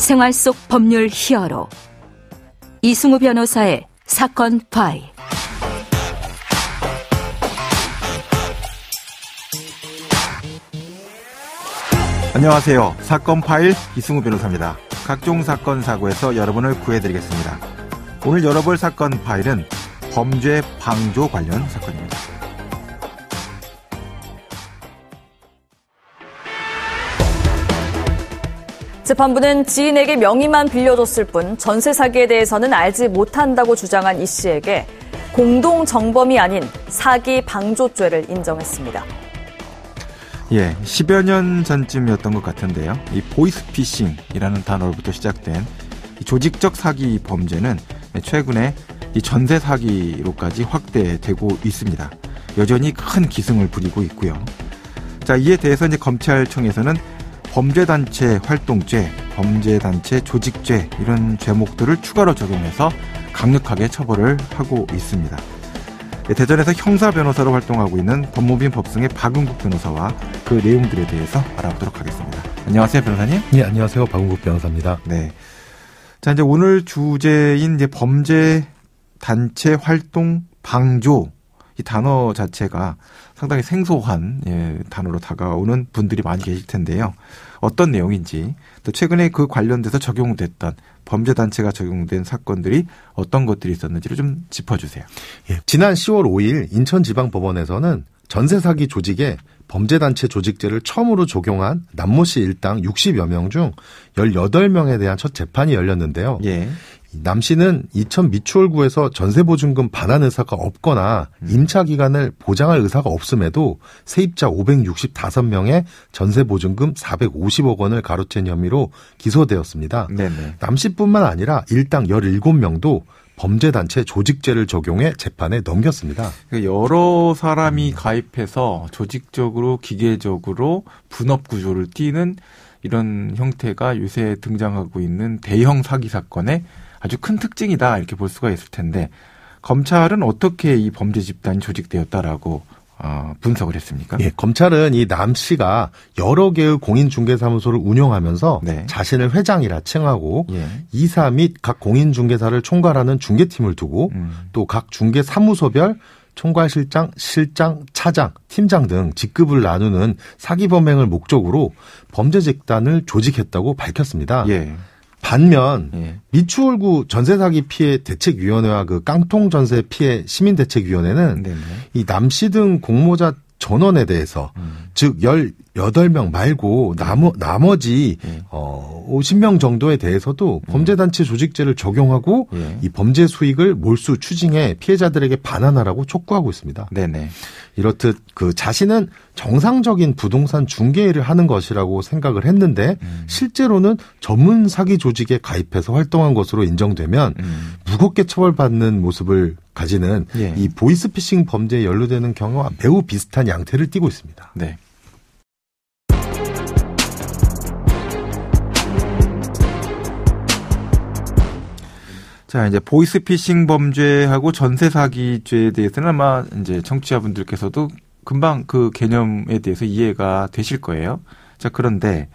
생활 속 법률 히어로 이승우 변호사의 사건 파일. 안녕하세요. 사건 파일 이승우 변호사입니다. 각종 사건 사고에서 여러분을 구해드리겠습니다. 오늘 열어볼 사건 파일은 범죄 방조 관련 사건입니다. 재판부는 지인에게 명의만 빌려줬을 뿐 전세 사기에 대해서는 알지 못한다고 주장한 이 씨에게 공동 정범이 아닌 사기 방조죄를 인정했습니다. 예, 10여 년 전쯤이었던 것 같은데요. 이 보이스피싱이라는 단어로부터 시작된 이 조직적 사기 범죄는 최근에 이 전세 사기로까지 확대되고 있습니다. 여전히 큰 기승을 부리고 있고요. 자, 이에 대해서 이제 검찰청에서는 범죄단체 활동죄, 범죄단체 조직죄 이런 죄목들을 추가로 적용해서 강력하게 처벌을 하고 있습니다. 대전에서 형사 변호사로 활동하고 있는 법무빈 법승의 박은국 변호사와 그 내용들에 대해서 알아보도록 하겠습니다. 안녕하세요, 변호사님. 네, 안녕하세요. 박은국 변호사입니다. 네. 자, 이제 오늘 주제인 이제 범죄단체 활동 방조, 이 단어 자체가 상당히 생소한 단어로 다가오는 분들이 많이 계실 텐데요. 어떤 내용인지, 또 최근에 그 관련돼서 적용됐던 범죄단체가 적용된 사건들이 어떤 것들이 있었는지를 좀 짚어주세요. 예, 지난 10월 5일 인천지방법원에서는 전세사기 조직에 범죄단체 조직죄를 처음으로 적용한 남모 씨 일당 60여 명 중 18명에 대한 첫 재판이 열렸는데요. 예. 남 씨는 이천 미추홀구에서 전세보증금 반환 의사가 없거나 임차 기간을 보장할 의사가 없음에도 세입자 565명의 전세보증금 450억 원을 가로챈 혐의로 기소되었습니다. 네네. 남 씨뿐만 아니라 일당 17명도 범죄단체 조직죄를 적용해 재판에 넘겼습니다. 여러 사람이 가입해서 조직적으로 기계적으로 분업 구조를 띠는 이런 형태가 요새 등장하고 있는 대형 사기 사건의 아주 큰 특징이다 이렇게 볼 수가 있을 텐데, 검찰은 어떻게 이 범죄 집단이 조직되었다라고 분석을 했습니까? 예, 검찰은 이 남 씨가 여러 개의 공인중개사무소를 운영하면서 네. 자신을 회장이라 칭하고 예. 이사 및 각 공인중개사를 총괄하는 중개팀을 두고 또 각 중개사무소별 총괄실장, 실장, 차장, 팀장 등 직급을 나누는 사기 범행을 목적으로 범죄 집단을 조직했다고 밝혔습니다. 예. 반면 예. 미추홀구 전세사기 피해 대책위원회와 그 깡통 전세 피해 시민대책위원회는 네네. 이 남 씨 등 공모자 전원에 대해서 즉 18명 말고 나머지 50명 정도에 대해서도 범죄단체 조직죄를 적용하고 예. 이 범죄 수익을 몰수 추징해 피해자들에게 반환하라고 촉구하고 있습니다. 네네. 이렇듯 그 자신은 정상적인 부동산 중개를 하는 것이라고 생각을 했는데 실제로는 전문 사기 조직에 가입해서 활동한 것으로 인정되면 무겁게 처벌받는 모습을 가지는 예. 이 보이스피싱 범죄에 연루되는 경우와 매우 비슷한 양태를 띠고 있습니다. 네. 자, 이제 보이스피싱 범죄하고 전세 사기죄에 대해서는 아마 이제 청취자분들께서도 금방 그 개념에 대해서 이해가 되실 거예요. 자, 그런데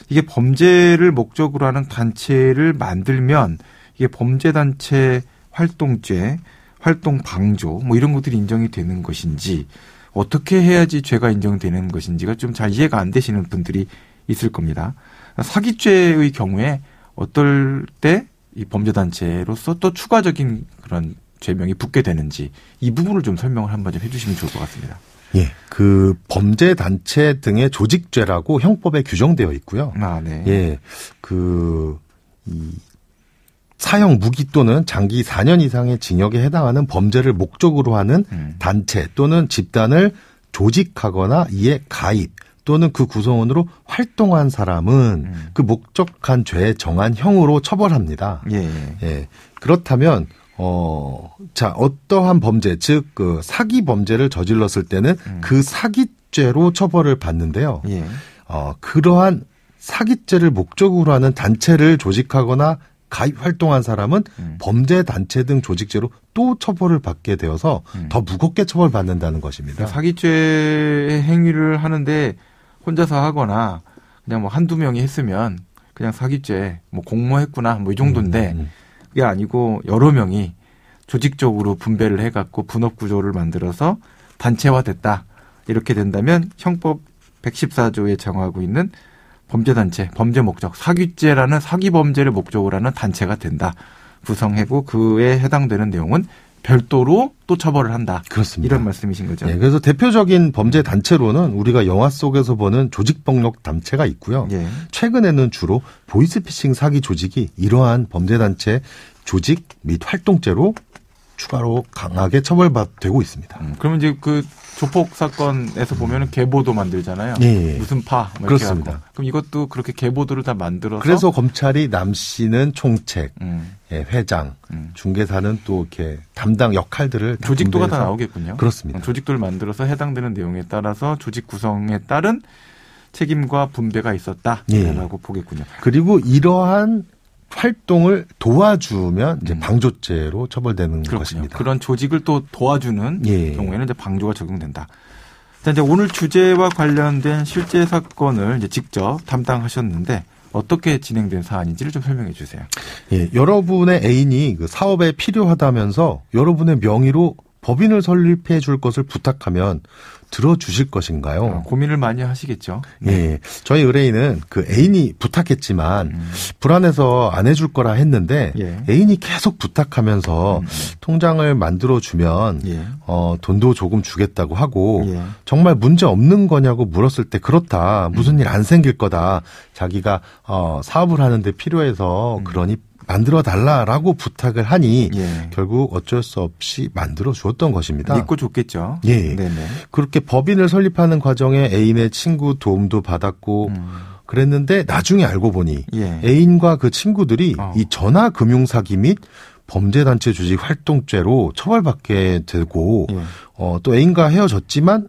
이게 범죄를 목적으로 하는 단체를 만들면 이게 범죄단체 활동죄, 활동 방조 뭐 이런 것들이 인정이 되는 것인지, 어떻게 해야지 죄가 인정되는 것인지가 좀 잘 이해가 안 되시는 분들이 있을 겁니다. 사기죄의 경우에 어떨 때 이 범죄단체로서 또 추가적인 그런 죄명이 붙게 되는지, 이 부분을 좀 설명을 한번 좀 해주시면 좋을 것 같습니다. 예, 그 범죄단체 등의 조직죄라고 형법에 규정되어 있고요. 아, 네. 예, 사형 무기 또는 장기 4년 이상의 징역에 해당하는 범죄를 목적으로 하는 단체 또는 집단을 조직하거나 이에 가입 또는 그 구성원으로 활동한 사람은 그 목적한 죄에 정한 형으로 처벌합니다. 예. 예. 그렇다면 어떠한 범죄, 즉 그 사기 범죄를 저질렀을 때는 그 사기죄로 처벌을 받는데요. 예. 그러한 사기죄를 목적으로 하는 단체를 조직하거나 가입 활동한 사람은 범죄 단체 등 조직죄로 또 처벌을 받게 되어서 더 무겁게 처벌받는다는 것입니다. 그러니까 사기죄 행위를 하는데 혼자서 하거나 그냥 뭐 한두 명이 했으면 그냥 사기죄, 뭐 공모했구나, 뭐 이 정도인데 그게 아니고 여러 명이 조직적으로 분배를 해갖고 분업 구조를 만들어서 단체화됐다. 이렇게 된다면 형법 114조에 정하고 있는 범죄단체, 범죄 목적, 사기죄라는 사기 범죄를 목적으로 하는 단체가 된다. 구성하고 그에 해당되는 내용은 별도로 또 처벌을 한다. 그렇습니다. 이런 말씀이신 거죠. 네, 그래서 대표적인 범죄 단체로는 우리가 영화 속에서 보는 조직폭력 단체가 있고요. 예. 최근에는 주로 보이스피싱 사기 조직이 이러한 범죄 단체 조직 및 활동죄로 추가로 강하게 처벌받고 있습니다. 그러면 이제 그 조폭 사건에서 보면은 계보도 만들잖아요. 예. 무슨 파. 뭐 그렇습니다. 하고. 그럼 이것도 그렇게 계보들을 다 만들어서. 그래서 검찰이 남 씨는 총책, 예, 회장, 중개사는 또 이렇게 담당 역할들을 조직도가 다 나오겠군요. 그렇습니다. 조직도를 만들어서 해당되는 내용에 따라서 조직 구성에 따른 책임과 분배가 있었다라고 예. 보겠군요. 그리고 이러한 활동을 도와주면 이제 방조죄로 처벌되는 그렇군요. 것입니다. 그런 조직을 또 도와주는 예. 경우에는 이제 방조가 적용된다. 자, 이제 오늘 주제와 관련된 실제 사건을 이제 직접 담당하셨는데 어떻게 진행된 사안인지를 좀 설명해 주세요. 예, 여러분의 애인이 그 사업에 필요하다면서 여러분의 명의로 법인을 설립해 줄 것을 부탁하면 들어주실 것인가요? 고민을 많이 하시겠죠. 네. 예, 저희 의뢰인은 그 애인이 부탁했지만 불안해서 안 해줄 거라 했는데 예. 애인이 계속 부탁하면서 통장을 만들어주면 예. 돈도 조금 주겠다고 하고 예. 정말 문제 없는 거냐고 물었을 때 그렇다. 무슨 일 안 생길 거다. 자기가 사업을 하는데 필요해서 그러니 만들어 달라라고 부탁을 하니 예. 결국 어쩔 수 없이 만들어 주었던 것입니다. 믿고 줬겠죠. 예. 네네. 그렇게 법인을 설립하는 과정에 애인의 친구 도움도 받았고 그랬는데 나중에 알고 보니 예. 애인과 그 친구들이 이 전화 금융 사기 및 범죄단체 조직 활동죄로 처벌받게 되고 예. 또 애인과 헤어졌지만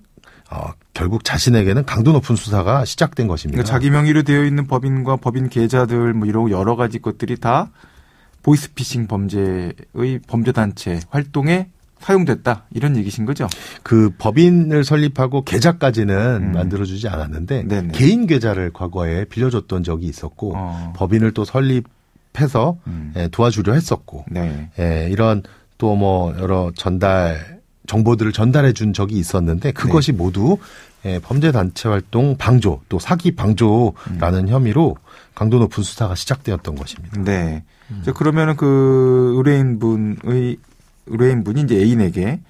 결국 자신에게는 강도 높은 수사가 시작된 것입니다. 그러니까 자기 명의로 되어 있는 법인과 법인 계좌들 뭐 이런 여러 가지 것들이 다 보이스피싱 범죄의 범죄단체 활동에 사용됐다 이런 얘기신 거죠? 그 법인을 설립하고 계좌까지는 만들어주지 않았는데 네네. 개인 계좌를 과거에 빌려줬던 적이 있었고 법인을 또 설립해서 도와주려 했었고 네. 이런 또 뭐 여러 정보들을 전달해 준 적이 있었는데 그것이 네. 모두 범죄단체 활동 방조 또 사기 방조라는 혐의로 강도 높은 수사가 시작되었던 것입니다. 네. 그러면은 그 의뢰인분이 이제 애인에게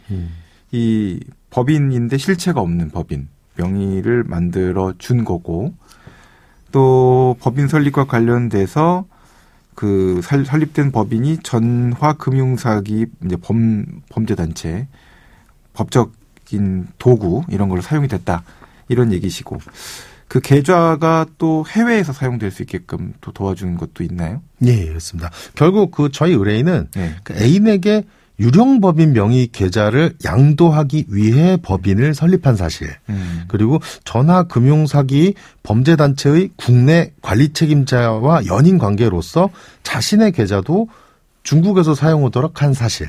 이 법인인데 실체가 없는 법인 명의를 만들어 준 거고 또 법인 설립과 관련돼서 그 설립된 법인이 전화금융사기 이제 범죄단체 법적인 도구 이런 걸로 사용이 됐다 이런 얘기시고 그 계좌가 또 해외에서 사용될 수 있게끔 또 도와주는 것도 있나요? 예, 그렇습니다. 결국 그 저희 의뢰인은 네. 그 애인에게 유령 법인 명의 계좌를 양도하기 위해 법인을 설립한 사실, 그리고 전화금융사기 범죄단체의 국내 관리 책임자와 연인 관계로서 자신의 계좌도 중국에서 사용하도록 한 사실,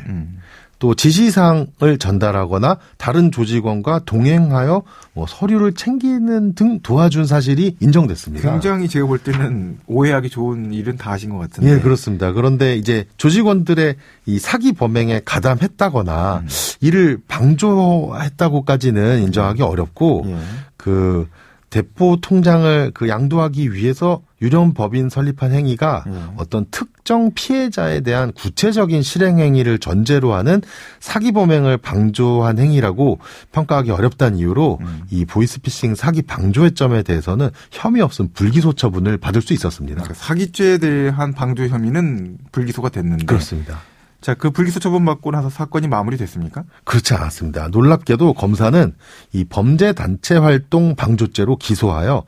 또 지시사항을 전달하거나 다른 조직원과 동행하여 뭐 서류를 챙기는 등 도와준 사실이 인정됐습니다. 굉장히 제가 볼 때는 오해하기 좋은 일은 다 하신 것 같은데. 예, 그렇습니다. 그런데 이제 조직원들의 이 사기 범행에 가담했다거나 이를 방조했다고까지는 인정하기 어렵고 예. 그 대포 통장을 그 양도하기 위해서 유령 법인 설립한 행위가 어떤 특정 피해자에 대한 구체적인 실행 행위를 전제로 하는 사기 범행을 방조한 행위라고 평가하기 어렵다는 이유로 이 보이스피싱 사기 방조의 점에 대해서는 혐의 없음 불기소 처분을 받을 수 있었습니다. 그러니까 사기죄에 대한 방조 혐의는 불기소가 됐는데. 그렇습니다. 자, 그 불기소 처분 받고 나서 사건이 마무리됐습니까? 그렇지 않았습니다. 놀랍게도 검사는 이 범죄단체 활동 방조죄로 기소하여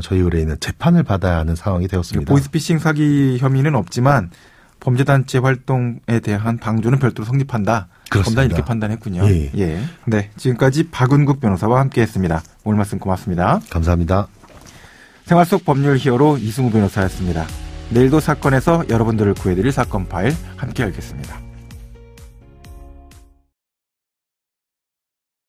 저희 의뢰인은 재판을 받아야 하는 상황이 되었습니다. 보이스피싱 사기 혐의는 없지만 범죄단체 활동에 대한 방조는 별도로 성립한다. 그렇습니다. 검사는 이렇게 판단했군요. 예. 예. 네, 지금까지 박은국 변호사와 함께했습니다. 오늘 말씀 고맙습니다. 감사합니다. 생활 속 법률 히어로 이승우 변호사였습니다. 내일도 사건에서 여러분들을 구해드릴 사건 파일 함께 알겠습니다.